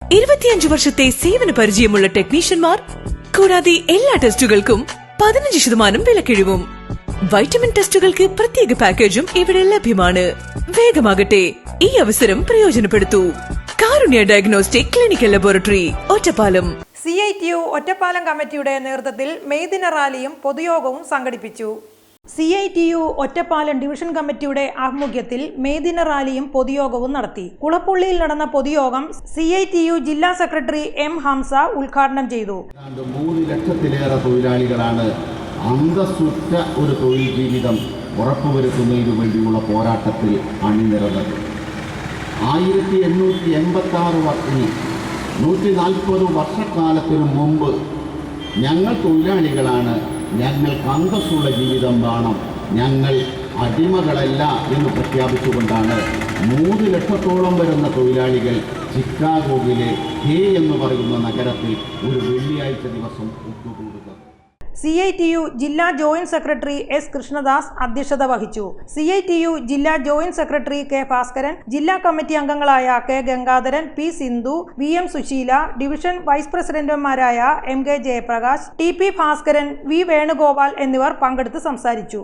25 വർഷത്തെ സേവന പരിചയമുള്ള ടെക്നീഷ്യന്മാർ കൂടാതെ എല്ലാ ടെസ്റ്റുകൾക്കും 15% വിലക്കിഴിവും. വൈറ്റമിൻ ടെസ്റ്റുകൾക്ക് പ്രത്യേക പാക്കേജും ഇവിടെ ലഭ്യമാണ്. വേഗമാകട്ടെ, ഈ അവസരം പ്രയോജനപ്പെടുത്തൂ. Karunya diagnostic clinical laboratory, Ottapalam. CITU Ottapalam കമ്മിറ്റിയുടെ നേതൃത്വത്തിൽ മെയ് ദിന റാലിയും പൊതുയോഗവും സംഘടിപ്പിച്ചു. CITU ഒറ്റപ്പാലം ഡിവിഷൻ കമ്മിറ്റിയുടെ ആഭിമുഖ്യത്തിൽ മെയ് ദിന റാലിയും പൊതുയോഗവും നടത്തി. കുളപ്പുള്ളിയിൽ നടന്ന പൊതുയോഗം CITU ജില്ലാ സെക്രട്ടറി M. ഹംസ ഉദ്ഘാടനം ചെയ്തു. 3 ലക്ഷത്തിലേറെ തൊഴിലാളികളാണ് അന്തസ്സുറ്റ ഒരു തൊഴിൽ ജീവിതം ഉറപ്പുവരുത്തുന്നതിനു വേണ്ടിയുള്ള പോരാട്ടത്തിൽ അണിനിരന്നത്. 1886 വർഷത്തിൽ 140 വർഷക്കാലത്തിനു മുമ്പ് ഞങ്ങൾ തൊഴിലാളികളാണ്, ഞങ്ങൾക്ക് അന്തസ്സുള്ള ജീവിതം വേണം, ഞങ്ങൾ അടിമകളല്ല എന്ന് പ്രഖ്യാപിച്ചുകൊണ്ടാണ് 3 ലക്ഷത്തോളം വരുന്ന തൊഴിലാളികൾ ചിക്കാഗോയിലെ ഹേ എന്ന് പറയുന്ന നഗരത്തിൽ ഒരു വെള്ളിയാഴ്ച ദിവസം ഒത്തുകൂടുന്നത്. CITU ജില്ലാ ജോയിന്റ് സെക്രട്ടറി S. കൃഷ്ണദാസ് അധ്യക്ഷത വഹിച്ചു. CITU ജില്ലാ ജോയിന്റ് സെക്രട്ടറി K. ഭാസ്കരൻ, ജില്ലാ കമ്മിറ്റി അംഗങ്ങളായ K. Gangadharan, P. Sindhu, VM Susheela, division vice പ്രസിഡന്റുമാരായ MK Jayaprakash, TP Bhaskaran, V. Venugopal എന്നിവർ പങ്കെടുത്ത് സംസാരിച്ചു.